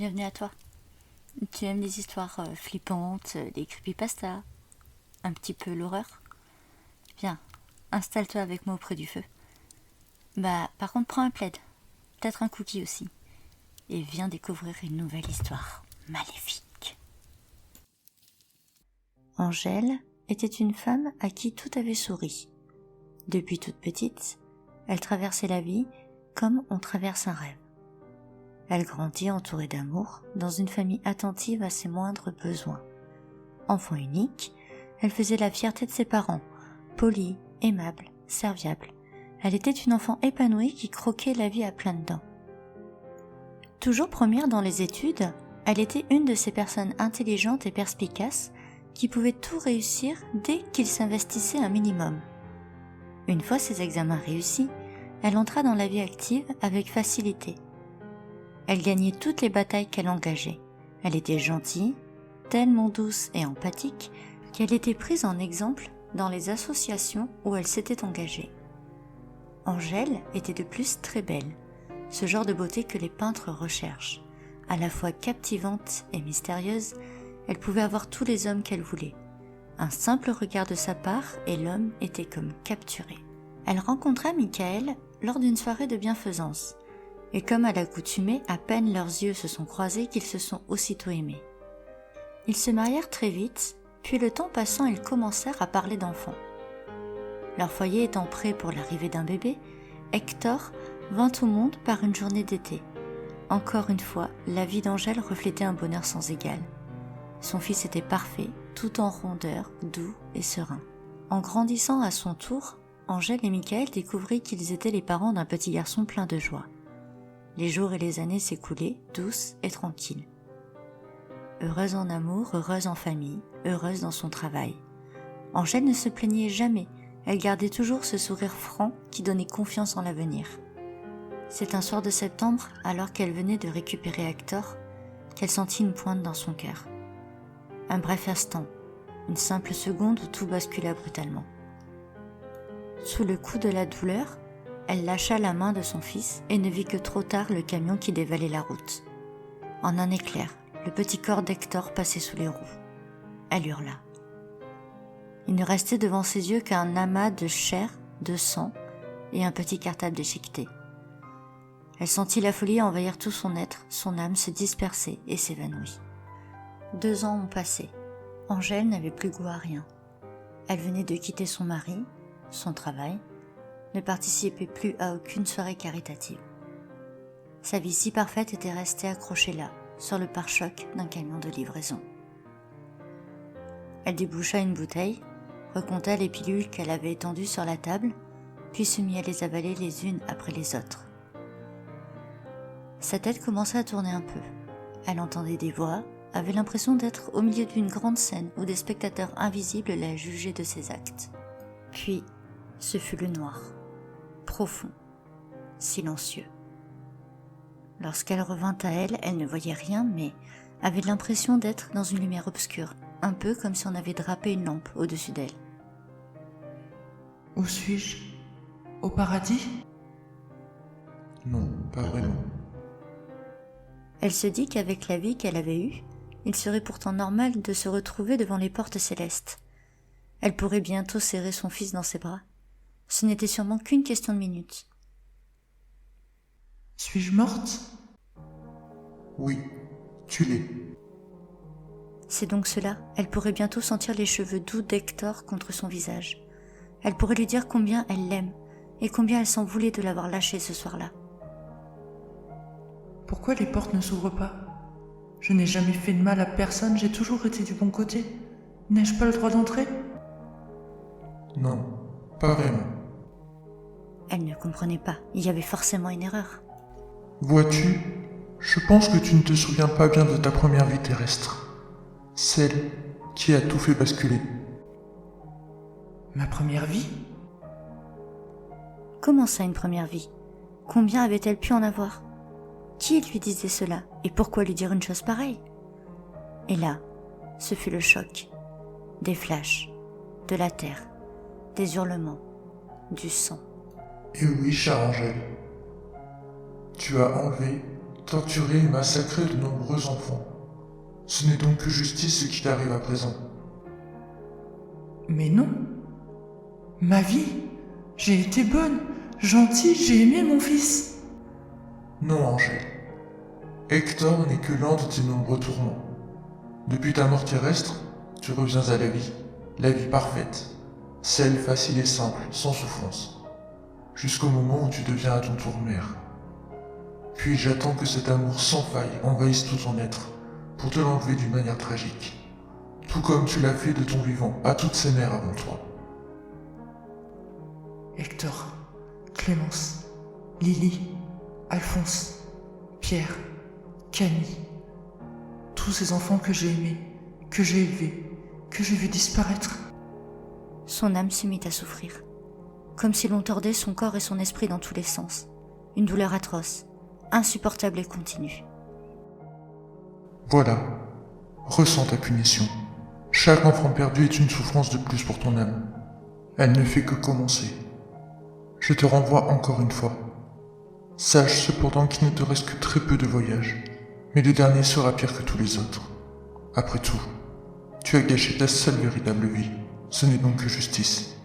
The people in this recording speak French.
bienvenue à toi. Tu aimes les histoires flippantes, les creepypastas, un petit peu l'horreur? Viens, installe-toi avec moi auprès du feu. Par contre, prends un plaid, peut-être un cookie aussi, et viens découvrir une nouvelle histoire maléfique. Angèle était une femme à qui tout avait souri. Depuis toute petite, elle traversait la vie comme on traverse un rêve. Elle grandit entourée d'amour, dans une famille attentive à ses moindres besoins. Enfant unique, elle faisait la fierté de ses parents, polie, aimable, serviable. Elle était une enfant épanouie qui croquait la vie à pleines dents. Toujours première dans les études, elle était une de ces personnes intelligentes et perspicaces qui pouvaient tout réussir dès qu'ils s'investissaient un minimum. Une fois ses examens réussis, elle entra dans la vie active avec facilité. Elle gagnait toutes les batailles qu'elle engageait. Elle était gentille, tellement douce et empathique qu'elle était prise en exemple dans les associations où elle s'était engagée. Angèle était de plus très belle, ce genre de beauté que les peintres recherchent. À la fois captivante et mystérieuse, elle pouvait avoir tous les hommes qu'elle voulait. Un simple regard de sa part et l'homme était comme capturé. Elle rencontra Michael lors d'une soirée de bienfaisance. Et comme à l'accoutumée, à peine leurs yeux se sont croisés qu'ils se sont aussitôt aimés. Ils se marièrent très vite, puis le temps passant, ils commencèrent à parler d'enfants. Leur foyer étant prêt pour l'arrivée d'un bébé, Hector vint au monde par une journée d'été. Encore une fois, la vie d'Angèle reflétait un bonheur sans égal. Son fils était parfait, tout en rondeur, doux et serein. En grandissant à son tour, Angèle et Michael découvrirent qu'ils étaient les parents d'un petit garçon plein de joie. Les jours et les années s'écoulaient, douces et tranquilles. Heureuse en amour, heureuse en famille, heureuse dans son travail. Angèle ne se plaignait jamais, elle gardait toujours ce sourire franc qui donnait confiance en l'avenir. C'est un soir de septembre, alors qu'elle venait de récupérer Hector, qu'elle sentit une pointe dans son cœur. Un bref instant, une simple seconde où tout bascula brutalement. Sous le coup de la douleur, elle lâcha la main de son fils et ne vit que trop tard le camion qui dévalait la route. En un éclair, le petit corps d'Hector passait sous les roues. Elle hurla. Il ne restait devant ses yeux qu'un amas de chair, de sang et un petit cartable déchiqueté. Elle sentit la folie envahir tout son être, son âme se disperser et s'évanouit. 2 ans ont passé. Angèle n'avait plus goût à rien. Elle venait de quitter son mari, son travail, ne participait plus à aucune soirée caritative. Sa vie si parfaite était restée accrochée là, sur le pare-choc d'un camion de livraison. Elle déboucha une bouteille, recompta les pilules qu'elle avait étendues sur la table, puis se mit à les avaler les unes après les autres. Sa tête commença à tourner un peu. Elle entendait des voix, avait l'impression d'être au milieu d'une grande scène où des spectateurs invisibles la jugeaient de ses actes. Puis, ce fut le noir. Profond, silencieux. Lorsqu'elle revint à elle, elle ne voyait rien, mais avait l'impression d'être dans une lumière obscure, un peu comme si on avait drapé une lampe au-dessus d'elle. Où suis-je? Au paradis? Non, pas vraiment. Elle se dit qu'avec la vie qu'elle avait eue, il serait pourtant normal de se retrouver devant les portes célestes. Elle pourrait bientôt serrer son fils dans ses bras. Ce n'était sûrement qu'une question de minutes. Suis-je morte? Oui, tu l'es. C'est donc cela, elle pourrait bientôt sentir les cheveux doux d'Hector contre son visage. Elle pourrait lui dire combien elle l'aime, et combien elle s'en voulait de l'avoir lâché ce soir-là. Pourquoi les portes ne s'ouvrent pas? Je n'ai jamais fait de mal à personne, j'ai toujours été du bon côté. N'ai-je pas le droit d'entrer? Non, pas vraiment. Elle ne comprenait pas, il y avait forcément une erreur. Vois-tu, je pense que tu ne te souviens pas bien de ta première vie terrestre. Celle qui a tout fait basculer. Ma première vie? Comment ça, une première vie? Combien avait-elle pu en avoir? Qui lui disait cela? Et pourquoi lui dire une chose pareille? Et là, ce fut le choc. Des flashs, de la terre, des hurlements, du sang. Et oui, chère Angèle, tu as enlevé torturé et massacré de nombreux enfants. Ce n'est donc que justice ce qui t'arrive à présent. Mais non. Ma vie, j'ai été bonne, gentille, j'ai aimé mon fils. Non, Angèle. Hector n'est que l'un de tes nombreux tourments. Depuis ta mort terrestre, tu reviens à la vie parfaite, celle facile et simple, sans souffrance, jusqu'au moment où tu deviens à ton tour mère. Puis j'attends que cet amour sans faille envahisse tout ton être, pour te l'enlever d'une manière tragique, tout comme tu l'as fait de ton vivant à toutes ces mères avant toi. Hector, Clémence, Lily, Alphonse, Pierre, Camille, tous ces enfants que j'ai aimés, que j'ai élevés, que j'ai vus disparaître. Son âme se mit à souffrir, comme si l'on tordait son corps et son esprit dans tous les sens. Une douleur atroce, insupportable et continue. Voilà, ressens ta punition. Chaque enfant perdu est une souffrance de plus pour ton âme. Elle ne fait que commencer. Je te renvoie encore une fois. Sache cependant qu'il ne te reste que très peu de voyages, mais le dernier sera pire que tous les autres. Après tout, tu as gâché ta seule véritable vie, ce n'est donc que justice.